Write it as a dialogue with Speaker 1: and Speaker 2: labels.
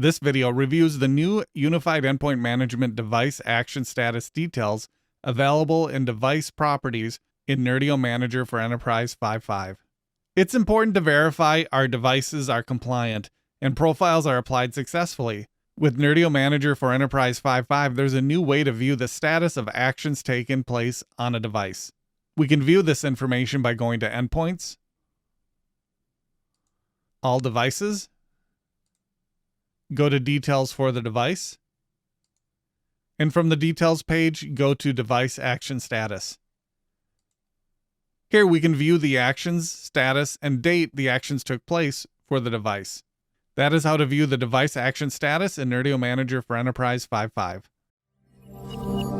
Speaker 1: This video reviews the new Unified Endpoint Management Device Action Status details available in Device Properties in Nerdio Manager for Enterprise 5.5. It's important to verify our devices are compliant and profiles are applied successfully. With Nerdio Manager for Enterprise 5.5, there's a new way to view the status of actions taken place on a device. We can view this information by going to Endpoints, All Devices, go to Details for the device, and from the Details page, go to Device Action Status. Here we can view the actions, status, and date the actions took place for the device. That is how to view the device action status in Nerdio Manager for Enterprise 5.5.